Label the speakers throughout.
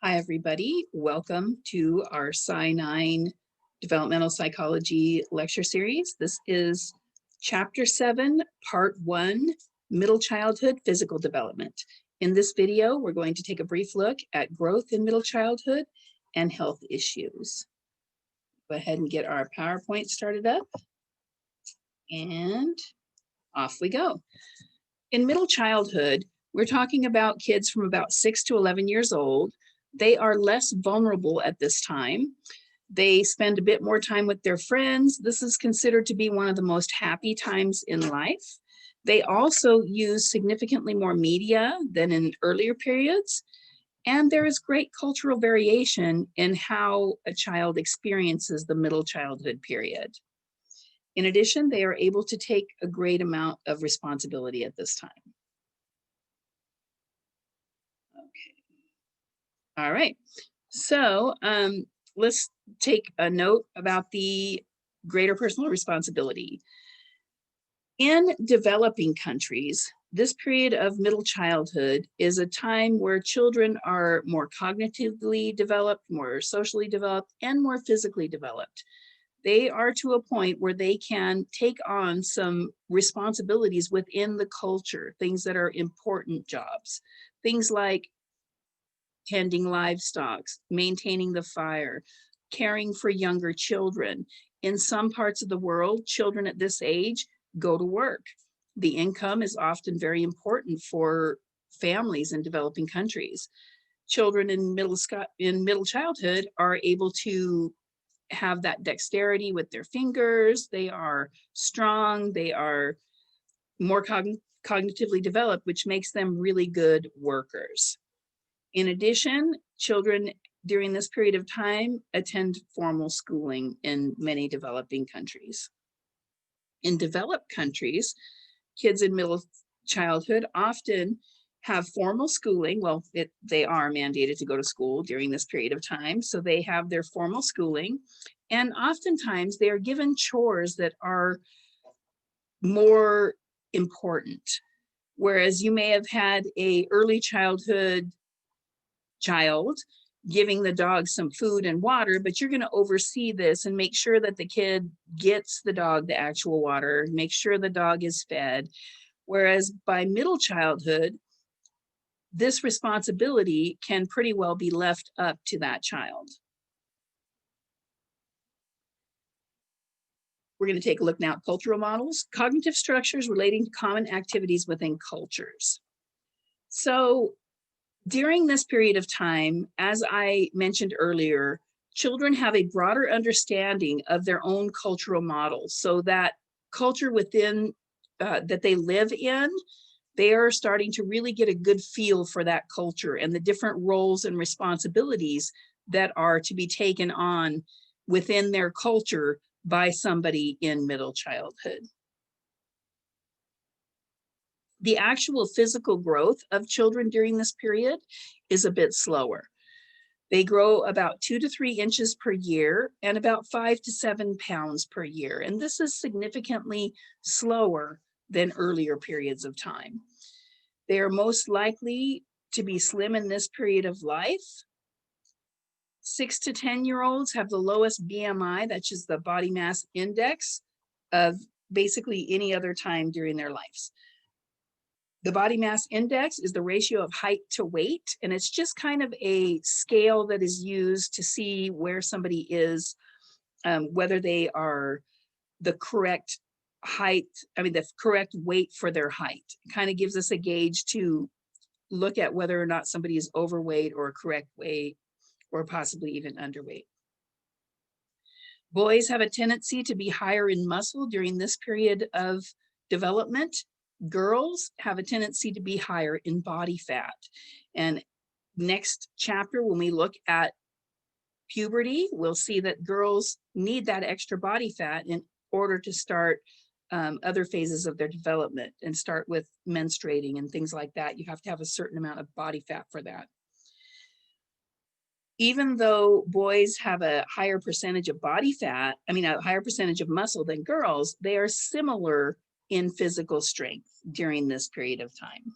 Speaker 1: Hi, everybody. Welcome to our Sci-9 Developmental Psychology lecture series. This is Chapter 7, Part 1, Middle Childhood Physical Development. In this video, we're going to take a brief look at growth in middle childhood and health issues. Go ahead and get our PowerPoint started up, and off we go. In middle childhood, we're talking about kids from about 6 to 11 years old. They are less vulnerable at this time. They spend a bit more time with their friends. This is considered to be one of the most happy times in life. They also use significantly more media than in earlier periods. And there is great cultural variation in how a child experiences the middle childhood period. In addition, they are able to take a great amount of responsibility at this time. All right, so let's take a note about the greater personal responsibility. In developing countries, this period of middle childhood is a time where children are more cognitively developed, more socially developed, and more physically developed. They are to a point where they can take on some responsibilities within the culture, things that are important jobs, things like tending livestock, maintaining the fire, caring for younger children. In some parts of the world, children at this age go to work. The income is often very important for families in developing countries. Children in middle childhood are able to have that dexterity with their fingers. They are strong. They are more cognitively developed, which makes them really good workers. In addition, children during this period of time attend formal schooling in many developing countries. In developed countries, kids in middle childhood often have formal schooling. Well, they are mandated to go to school during this period of time, so they have their formal schooling, and oftentimes they are given chores that are more important. Whereas you may have had an early childhood child giving the dog some food and water, but you're going to oversee this and make sure that the kid gets the dog the actual water, make sure the dog is fed. Whereas by middle childhood, this responsibility can pretty well be left up to that child. We're going to take a look now at cultural models, cognitive structures relating to common activities within cultures. So during this period of time, as I mentioned earlier, children have a broader understanding of their own cultural models, so that culture within that they live in, they are starting to really get a good feel for that culture and the different roles and responsibilities that are to be taken on within their culture by somebody in middle childhood. The actual physical growth of children during this period is a bit slower. They grow about 2 to 3 inches per year and about 5 to 7 pounds per year. And this is significantly slower than earlier periods of time. They are most likely to be slim in this period of life. 6 to 10-year-olds have the lowest BMI, that's just the body mass index, of basically any other time during their lives. The body mass index is the ratio of height to weight, and it's just kind of a scale that is used to see where somebody is, whether they are the correct height, the correct weight for their height. It kind of gives us a gauge to look at whether or not somebody is overweight or correct weight, or possibly even underweight. Boys have a tendency to be higher in muscle during this period of development. Girls have a tendency to be higher in body fat. And next chapter, when we look at puberty, we'll see that girls need that extra body fat in order to start other phases of their development and start with menstruating and things like that. You have to have a certain amount of body fat for that. Even though boys have a higher percentage of body fat, a higher percentage of muscle than girls, they are similar in physical strength during this period of time.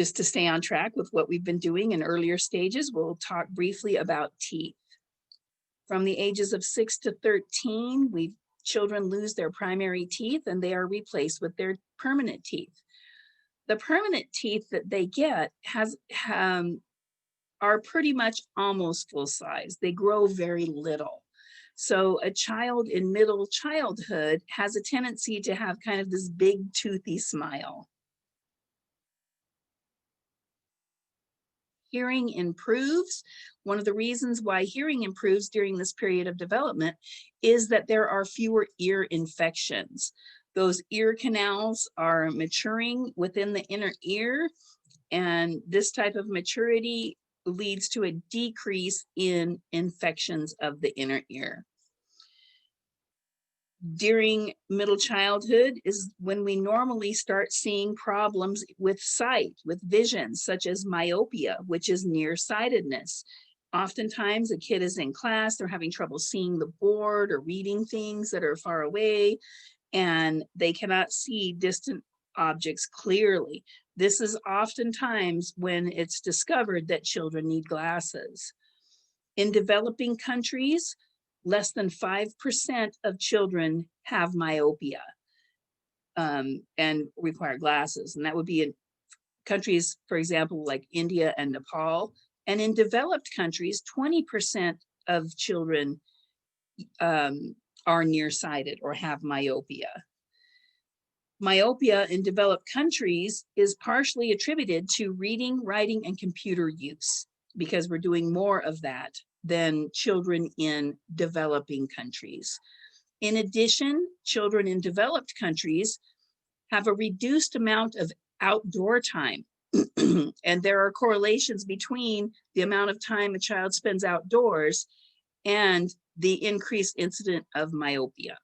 Speaker 1: Just to stay on track with what we've been doing in earlier stages, we'll talk briefly about teeth. From the ages of 6 to 13, children lose their primary teeth and they are replaced with their permanent teeth. The permanent teeth that they get are pretty much almost full size. They grow very little. So a child in middle childhood has a tendency to have kind of this big toothy smile. Hearing improves. One of the reasons why hearing improves during this period of development is that there are fewer ear infections. Those ear canals are maturing within the inner ear, and this type of maturity leads to a decrease in infections of the inner ear. During middle childhood is when we normally start seeing problems with sight, with vision, such as myopia, which is nearsightedness. Oftentimes a kid is in class, they're having trouble seeing the board or reading things that are far away, and they cannot see distant objects clearly. This is oftentimes when it's discovered that children need glasses. In developing countries, less than 5% of children have myopia and require glasses. And that would be in countries, for example, like India and Nepal. And in developed countries, 20% of children are nearsighted or have myopia. Myopia in developed countries is partially attributed to reading, writing, and computer use, because we're doing more of that than children in developing countries. In addition, children in developed countries have a reduced amount of outdoor time. And there are correlations between the amount of time a child spends outdoors and the increased incidence of myopia.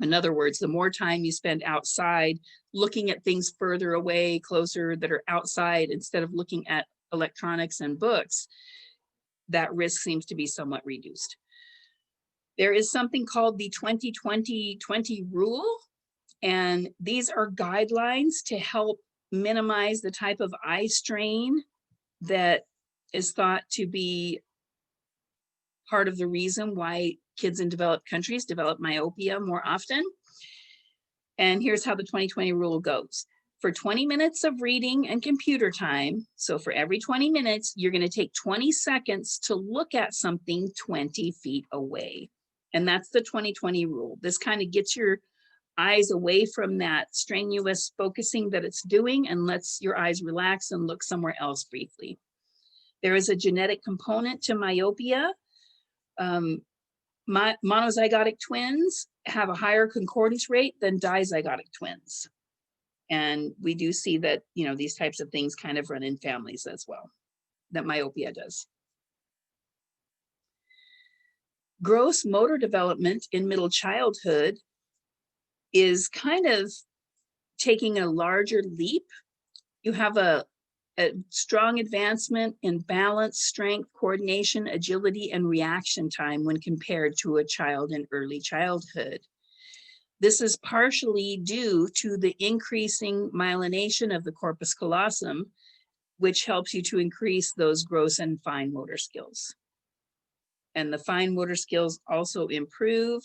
Speaker 1: In other words, the more time you spend outside looking at things further away, closer, that are outside, instead of looking at electronics and books, that risk seems to be somewhat reduced. There is something called the 20-20-20 rule, and these are guidelines to help minimize the type of eye strain that is thought to be part of the reason why kids in developed countries develop myopia more often. And here's how the 20-20 rule goes. For 20 minutes of reading and computer time, so for every 20 minutes, you're going to take 20 seconds to look at something 20 feet away. And that's the 20-20 rule. This kind of gets your eyes away from that strenuous focusing that it's doing and lets your eyes relax and look somewhere else briefly. There is a genetic component to myopia. Monozygotic twins have a higher concordance rate than dizygotic twins. And we do see that, these types of things kind of run in families as well, that myopia does. Gross motor development in middle childhood is kind of taking a larger leap. You have a strong advancement in balance, strength, coordination, agility, and reaction time when compared to a child in early childhood. This is partially due to the increasing myelination of the corpus callosum, which helps you to increase those gross and fine motor skills. And the fine motor skills also improve.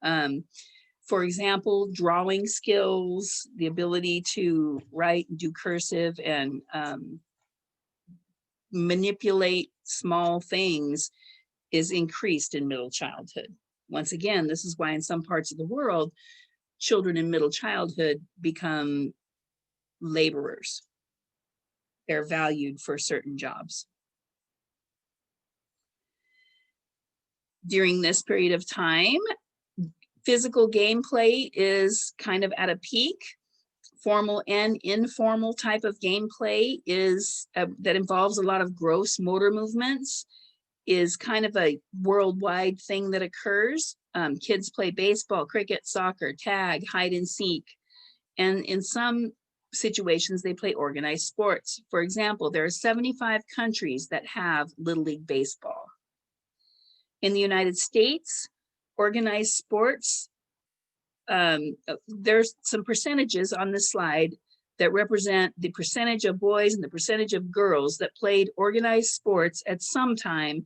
Speaker 1: For example, drawing skills, the ability to write and do cursive and manipulate small things is increased in middle childhood. Once again, this is why in some parts of the world, children in middle childhood become laborers. They're valued for certain jobs. During this period of time, physical gameplay is kind of at a peak. Formal and informal type of gameplay is that involves a lot of gross motor movements is kind of a worldwide thing that occurs. Kids play baseball, cricket, soccer, tag, hide and seek. And in some situations, they play organized sports. For example, there are 75 countries that have Little League Baseball. In the United States, organized sports, there's some percentages on this slide that represent the percentage of boys and the percentage of girls that played organized sports at some time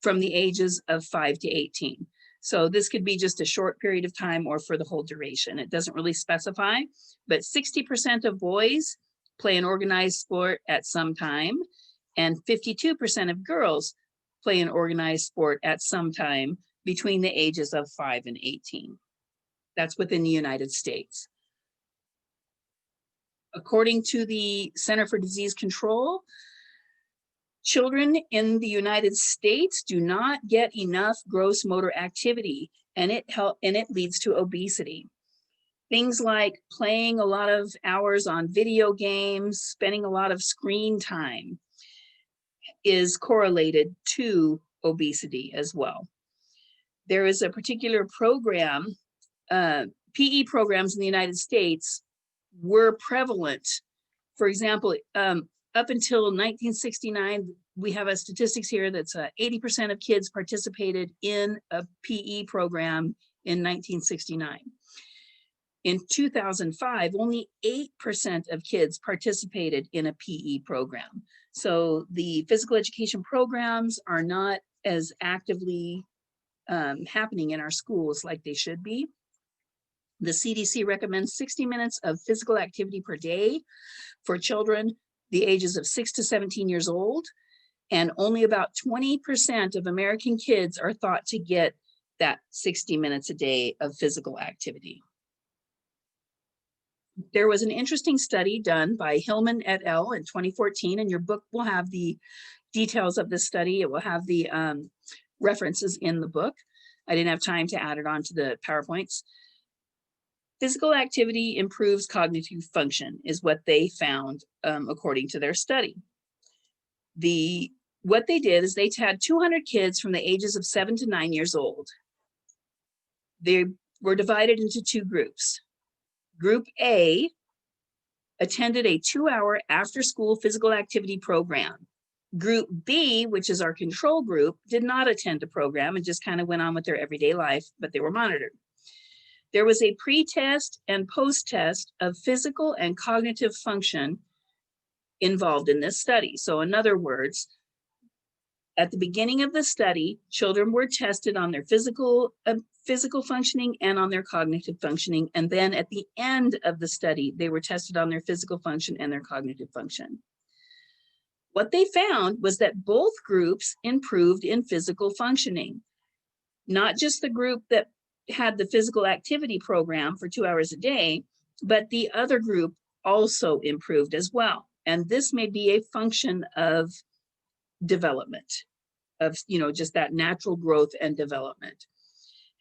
Speaker 1: from the ages of 5 to 18. So this could be just a short period of time or for the whole duration. It doesn't really specify, but 60% of boys play an organized sport at some time, and 52% of girls play an organized sport at some time between the ages of 5 and 18. That's within the United States. According to the Center for Disease Control, children in the United States do not get enough gross motor activity, and it leads to obesity. Things like playing a lot of hours on video games, spending a lot of screen time is correlated to obesity as well. There is a particular program, PE programs in the United States were prevalent. For example, up until 1969, we have a statistics here that's 80% of kids participated in a PE program in 1969. In 2005, only 8% of kids participated in a PE program. So the physical education programs are not as actively happening in our schools like they should be. The CDC recommends 60 minutes of physical activity per day for children the ages of 6 to 17 years old, and only about 20% of American kids are thought to get that 60 minutes a day of physical activity. There was an interesting study done by Hillman et al. In 2014, and your book will have the details of this study. It will have the references in the book. I didn't have time to add it onto the PowerPoints. Physical activity improves cognitive function is what they found according to their study. What they did is they had 200 kids from the ages of 7 to 9 years old. They were divided into two groups. Group A attended a 2-hour after-school physical activity program. Group B, which is our control group, did not attend a program and just kind of went on with their everyday life, but they were monitored. There was a pre-test and post-test of physical and cognitive function involved in this study. So in other words, at the beginning of the study, children were tested on their physical functioning and on their cognitive functioning. And then at the end of the study, they were tested on their physical function and their cognitive function. What they found was that both groups improved in physical functioning, not just the group that had the physical activity program for 2 hours a day, but the other group also improved as well. And this may be a function of development, of just that natural growth and development.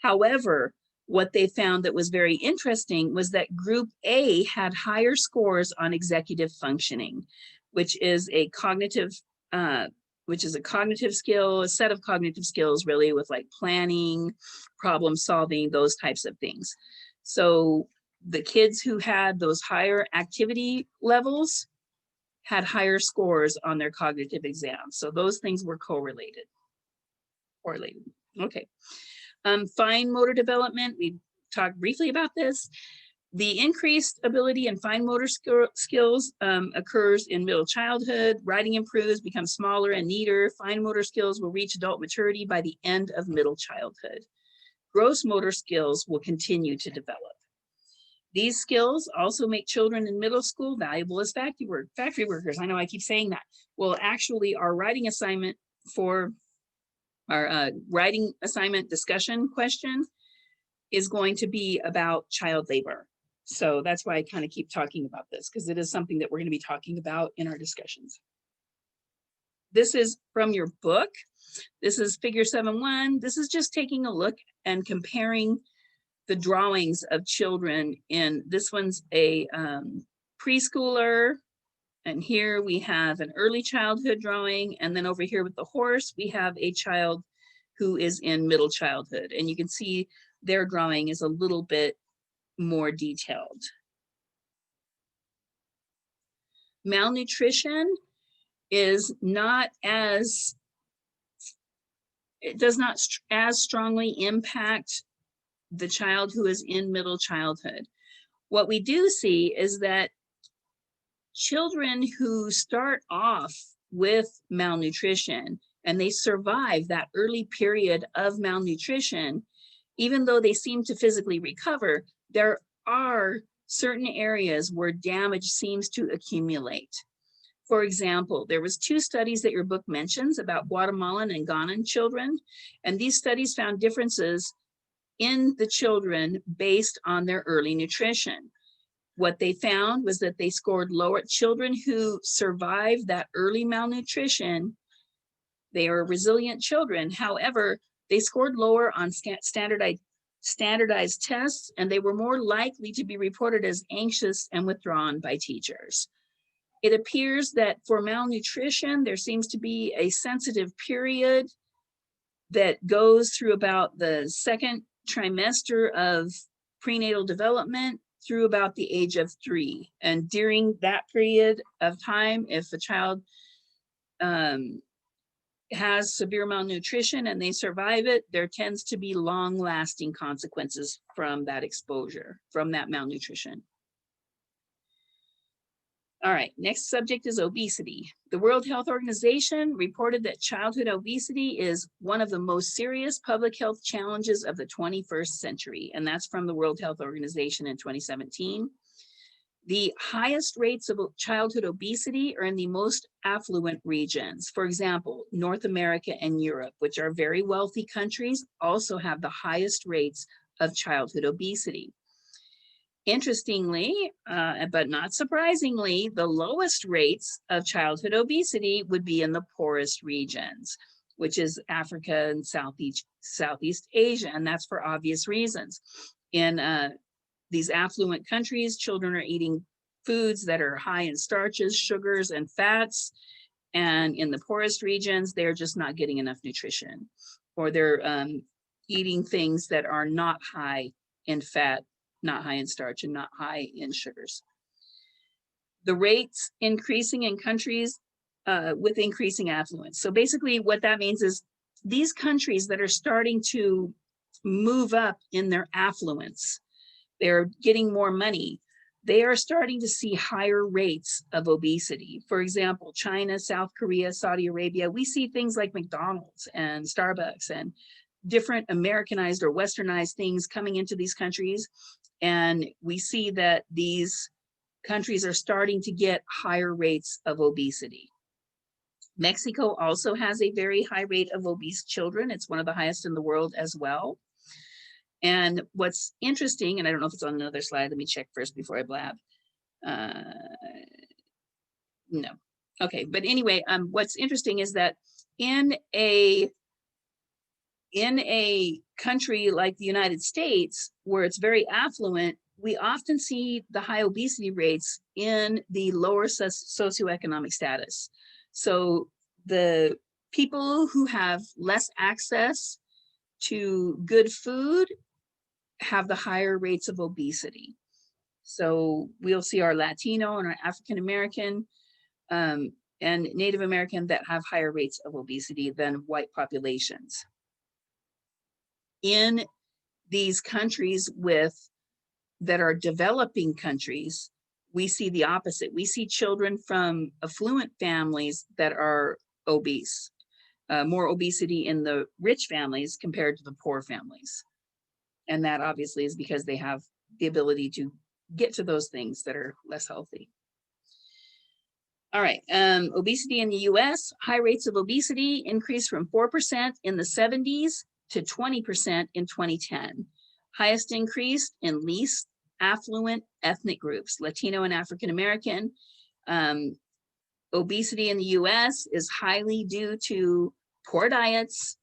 Speaker 1: However, what they found that was very interesting was that group A had higher scores on executive functioning, which is a cognitive skill, a set of cognitive skills really with like planning, problem solving, those types of things. So the kids who had those higher activity levels had higher scores on their cognitive exams. So those things were correlated. Okay. Fine motor development, we talked briefly about this. The increased ability in fine motor skills occurs in middle childhood. Writing improves, becomes smaller and neater. Fine motor skills will reach adult maturity by the end of middle childhood. Gross motor skills will continue to develop. These skills also make children in middle school valuable as factory workers. I know I keep saying that. Well, actually, our writing assignment for our writing assignment discussion question is going to be about child labor. So that's why I kind of keep talking about this, because it is something that we're going to be talking about in our discussions. This is from your book. This is figure 7.1. This is just taking a look and comparing the drawings of children in, this one's a preschooler, and here we have an early childhood drawing, and then over here with the horse, we have a child who is in middle childhood, and you can see their drawing is a little bit more detailed. Malnutrition is not as, it does not as strongly impact the child who is in middle childhood. What we do see is that children who start off with malnutrition and they survive that early period of malnutrition, even though they seem to physically recover, there are certain areas where damage seems to accumulate. For example, there was 2 studies that your book mentions about Guatemalan and Ghanan children, and these studies found differences in the children based on their early nutrition. What they found was that they scored lower. Children who survived that early malnutrition, they are resilient children. However, they scored lower on standardized tests, and they were more likely to be reported as anxious and withdrawn by teachers. It appears that for malnutrition, there seems to be a sensitive period that goes through about the second trimester of prenatal development through about the age of 3. And during that period of time, if a child has severe malnutrition and they survive it, there tends to be long-lasting consequences from that exposure, from that malnutrition. All right, next subject is obesity. The World Health Organization reported that childhood obesity is one of the most serious public health challenges of the 21st century, and that's from the World Health Organization in 2017. The highest rates of childhood obesity are in the most affluent regions. For example, North America and Europe, which are very wealthy countries, also have the highest rates of childhood obesity. Interestingly, but not surprisingly, the lowest rates of childhood obesity would be in the poorest regions, which is Africa and Southeast Asia, and that's for obvious reasons. In these affluent countries, children are eating foods that are high in starches, sugars, and fats, and in the poorest regions, they're just not getting enough nutrition, or they're eating things that are not high in fat, not high in starch, and not high in sugars. The rates increasing in countries with increasing affluence. So basically what that means is these countries that are starting to move up in their affluence, they're getting more money, they are starting to see higher rates of obesity. For example, China, South Korea, Saudi Arabia, we see things like McDonald's and Starbucks and different Americanized or Westernized things coming into these countries. And we see that these countries are starting to get higher rates of obesity. Mexico also has a very high rate of obese children. It's one of the highest in the world as well. And what's interesting, and I don't know if it's on another slide, let me check first before I blab. No. Okay, but anyway, what's interesting is that in a country like the United States, where it's very affluent, we often see the high obesity rates in the lower socioeconomic status. So the people who have less access to good food have the higher rates of obesity. So we'll see our Latino and our African American and Native American that have higher rates of obesity than white populations. In these countries that are developing countries, we see the opposite. We see children from affluent families that are obese, more obesity in the rich families compared to the poor families. And that obviously is because they have the ability to get to those things that are less healthy. All right, obesity in the US, high rates of obesity increased from 4% in the 70s to 20% in 2010. Highest increase in least affluent ethnic groups, Latino and African American. Obesity in the US is highly due to poor diets,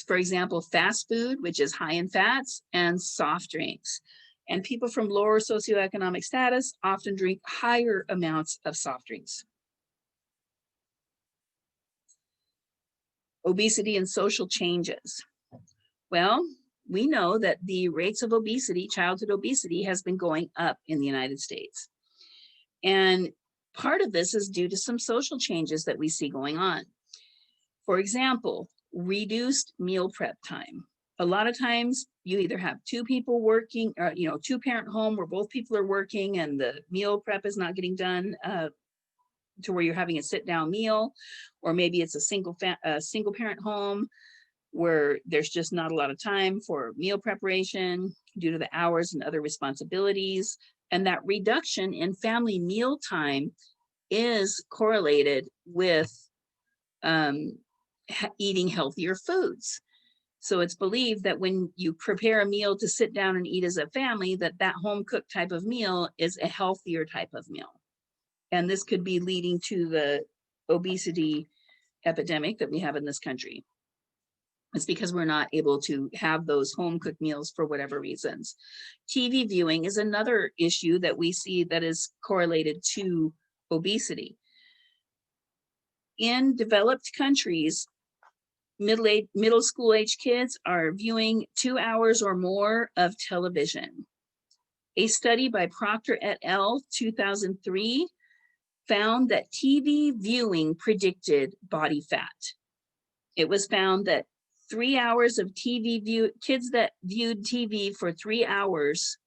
Speaker 1: for example, fast food, which is high in fats, and soft drinks. And people from lower socioeconomic status often drink higher amounts of soft drinks. Obesity and social changes. Well, we know that the rates of obesity, childhood obesity, has been going up in the United States. And part of this is due to some social changes that we see going on. For example, reduced meal prep time. A lot of times you either have 2 people working, or 2-parent home where both people are working and the meal prep is not getting done to where you're having a sit down meal, or maybe it's a single parent home where there's just not a lot of time for meal preparation due to the hours and other responsibilities. And that reduction in family meal time is correlated with eating healthier foods. So it's believed that when you prepare a meal to sit down and eat as a family, that home cooked type of meal is a healthier type of meal. And this could be leading to the obesity epidemic that we have in this country. It's because we're not able to have those home cooked meals for whatever reasons. TV viewing is another issue that we see that is correlated to obesity. In developed countries, middle school age kids are viewing 2 hours or more of television. A study by Proctor et al. 2003 found that TV viewing predicted body fat. It was found that 3 hours of kids that viewed TV for 3 hours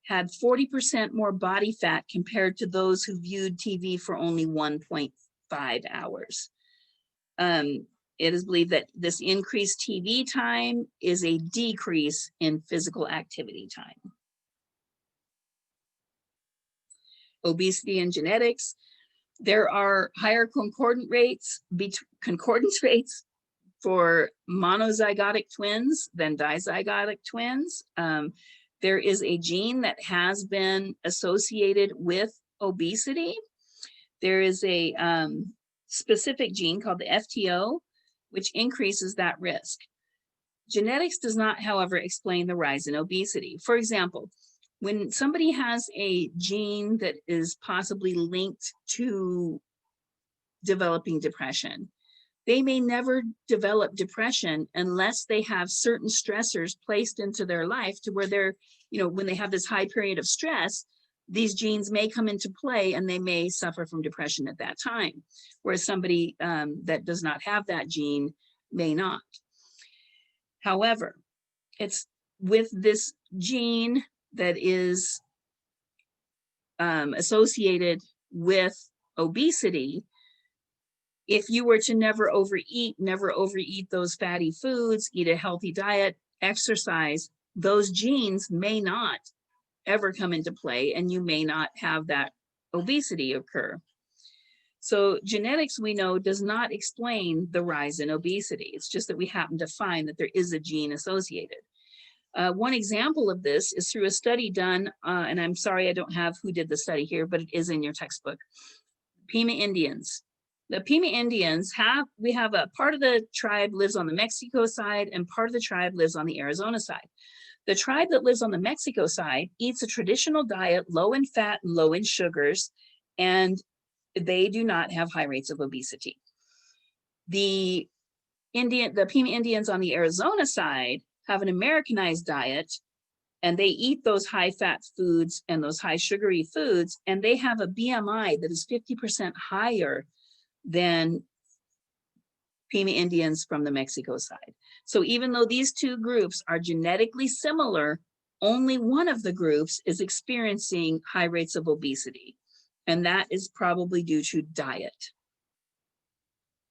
Speaker 1: had 40% more body fat compared to those who viewed TV for only 1.5 hours. It is believed that this increased TV time is a decrease in physical activity time. Obesity and genetics. There are higher concordance rates for monozygotic twins than dizygotic twins. There is a gene that has been associated with obesity. There is a specific gene called the FTO, which increases that risk. Genetics does not, however, explain the rise in obesity. For example, when somebody has a gene that is possibly linked to developing depression, they may never develop depression unless they have certain stressors placed into their life to where they're, when they have this high period of stress, these genes may come into play and they may suffer from depression at that time. Whereas somebody that does not have that gene may not. However, it's with this gene that is associated with obesity, if you were to never overeat those fatty foods, eat a healthy diet, exercise, those genes may not ever come into play and you may not have that obesity occur. So genetics, we know, does not explain the rise in obesity. It's just that we happen to find that there is a gene associated. One example of this is through a study done, and I'm sorry I don't have who did the study here, but it is in your textbook. Pima Indians. The Pima Indians we have a part of the tribe lives on the Mexico side and part of the tribe lives on the Arizona side. The tribe that lives on the Mexico side eats a traditional diet, low in fat and low in sugars, and they do not have high rates of obesity. The Pima Indians on the Arizona side have an Americanized diet, and they eat those high fat foods and those high sugary foods, and they have a BMI that is 50% higher than Pima Indians from the Mexico side. So even though these two groups are genetically similar, only one of the groups is experiencing high rates of obesity, and that is probably due to diet.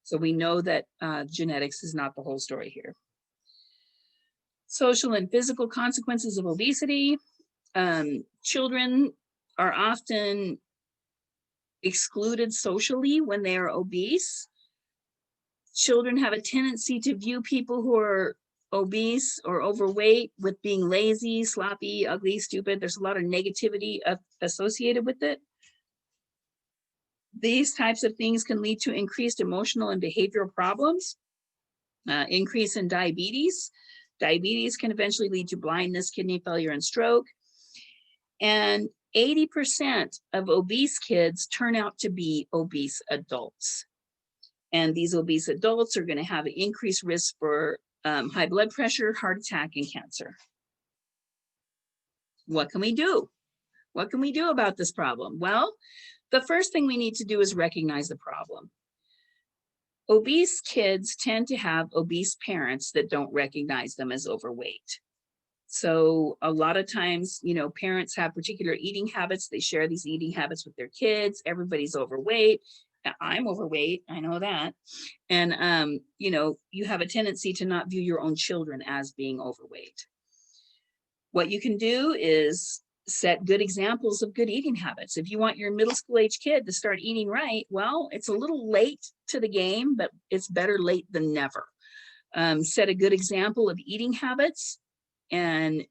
Speaker 1: So we know that genetics is not the whole story here. Social and physical consequences of obesity. Children are often excluded socially when they are obese. Children have a tendency to view people who are obese or overweight with being lazy, sloppy, ugly, stupid. There's a lot of negativity associated with it. These types of things can lead to increased emotional and behavioral problems, increase in diabetes. Diabetes can eventually lead to blindness, kidney failure, and stroke. And 80% of obese kids turn out to be obese adults. And these obese adults are going to have an increased risk for high blood pressure, heart attack, and cancer. What can we do? What can we do about this problem? Well, the first thing we need to do is recognize the problem. Obese kids tend to have obese parents that don't recognize them as overweight. So a lot of times, you know, parents have particular eating habits. They share these eating habits with their kids. Everybody's overweight. I'm overweight, I know that. And you know, you have a tendency to not view your own children as being overweight. What you can do is set good examples of good eating habits. If you want your middle school age kid to start eating right, well, it's a little late to the game, but it's better late than never. Set a good example of eating habits, and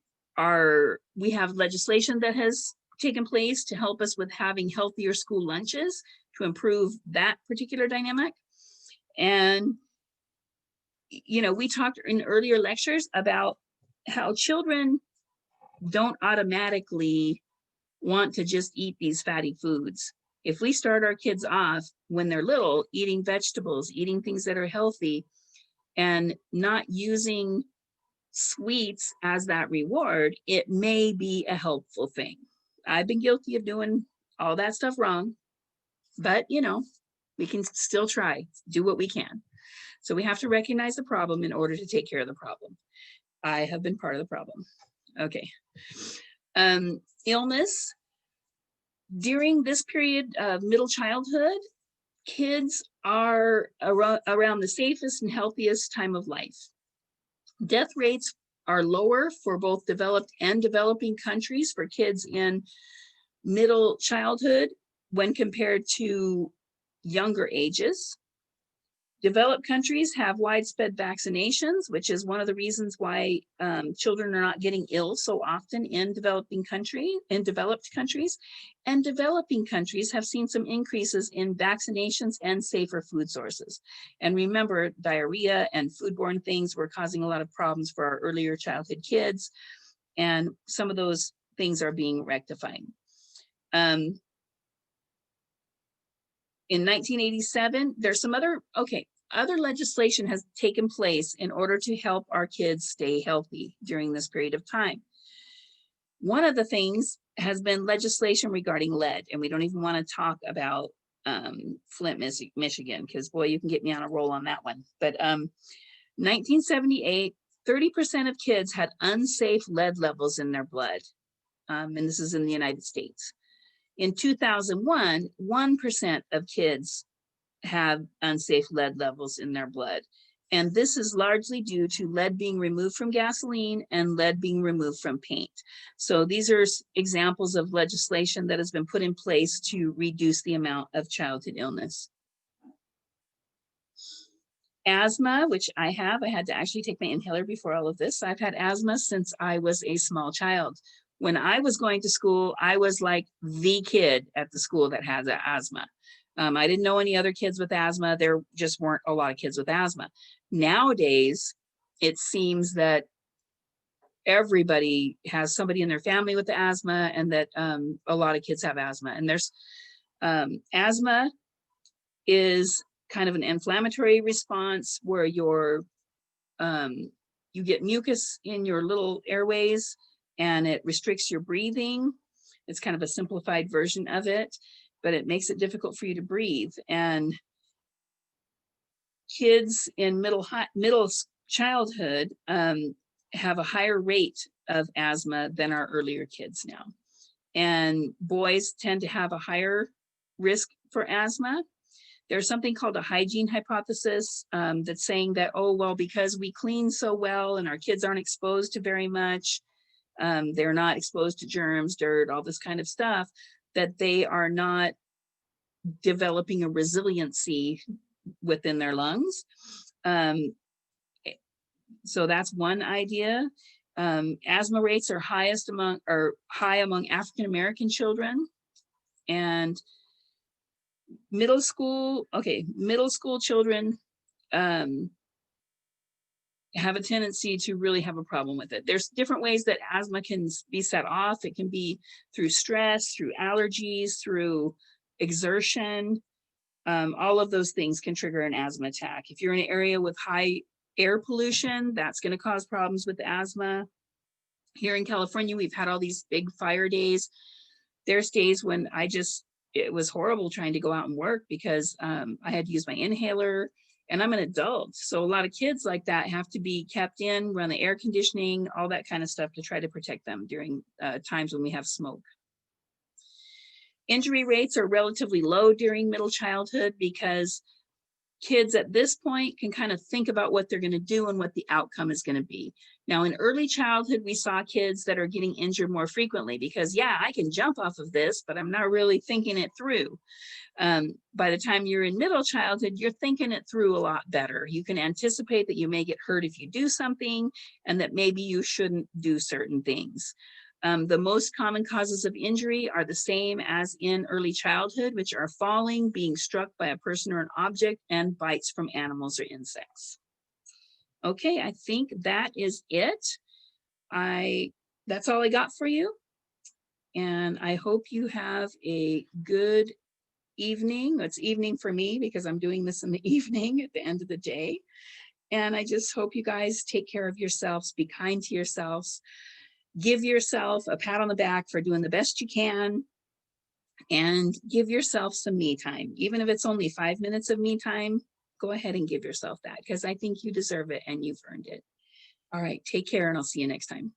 Speaker 1: we have legislation that has taken place to help us with having healthier school lunches to improve that particular dynamic. And you know, we talked in earlier lectures about how children don't automatically want to just eat these fatty foods. If we start our kids off when they're little eating vegetables, eating things that are healthy, and not using sweets as that reward, it may be a helpful thing. I've been guilty of doing all that stuff wrong, but you know, we can still try, do what we can. So we have to recognize the problem in order to take care of the problem. I have been part of the problem. Okay. Illness. During this period of middle childhood, kids are around the safest and healthiest time of life. Death rates are lower for both developed and developing countries for kids in middle childhood when compared to younger ages. Developed countries have widespread vaccinations, which is one of the reasons why children are not getting ill so often in developed countries. And developing countries have seen some increases in vaccinations and safer food sources. And remember, diarrhea and foodborne things were causing a lot of problems for our earlier childhood kids. And some of those things are being rectified. In 1987, there's some other legislation has taken place in order to help our kids stay healthy during this period of time. One of the things has been legislation regarding lead, and we don't even want to talk about Flint, Michigan, because boy, you can get me on a roll on that one. But 1978, 30% of kids had unsafe lead levels in their blood, and this is in the United States. In 2001, 1% of kids have unsafe lead levels in their blood. And this is largely due to lead being removed from gasoline and lead being removed from paint. So these are examples of legislation that has been put in place to reduce the amount of childhood illness. Asthma, which I had to actually take my inhaler before all of this. I've had asthma since I was a small child. When I was going to school, I was like the kid at the school that has asthma. I didn't know any other kids with asthma. There just weren't a lot of kids with asthma. Nowadays, it seems that everybody has somebody in their family with asthma, and that a lot of kids have asthma. And there's asthma is kind of an inflammatory response where you get mucus in your little airways, and it restricts your breathing. It's kind of a simplified version of it, but it makes it difficult for you to breathe. And kids in middle childhood have a higher rate of asthma than our earlier kids now. And boys tend to have a higher risk for asthma. There's something called a hygiene hypothesis that's saying that, oh, well, because we clean so well and our kids aren't exposed to very much, they're not exposed to germs, dirt, all this kind of stuff, that they are not developing a resiliency within their lungs. So that's one idea. Asthma rates are high among African-American children. And middle school children have a tendency to really have a problem with it. There's different ways that asthma can be set off. It can be through stress, through allergies, through exertion. All of those things can trigger an asthma attack. If you're in an area with high air pollution, that's going to cause problems with asthma. Here in California, we've had all these big fire days. There's days when it was horrible trying to go out and work because I had to use my inhaler. And I'm an adult. So a lot of kids like that have to be kept in, run the air conditioning, all that kind of stuff to try to protect them during times when we have smoke. Injury rates are relatively low during middle childhood because kids at this point can kind of think about what they're going to do and what the outcome is going to be. Now, in early childhood, we saw kids that are getting injured more frequently because, yeah, I can jump off of this, but I'm not really thinking it through. By the time you're in middle childhood, you're thinking it through a lot better. You can anticipate that you may get hurt if you do something and that maybe you shouldn't do certain things. The most common causes of injury are the same as in early childhood, which are falling, being struck by a person or an object, and bites from animals or insects. Okay, I think that is it. That's all I got for you. And I hope you have a good evening. It's evening for me because I'm doing this in the evening at the end of the day. And I just hope you guys take care of yourselves, be kind to yourselves, give yourself a pat on the back for doing the best you can, and give yourself some me time. Even if it's only 5 minutes of me time, go ahead and give yourself that because I think you deserve it and you've earned it. All right, take care and I'll see you next time.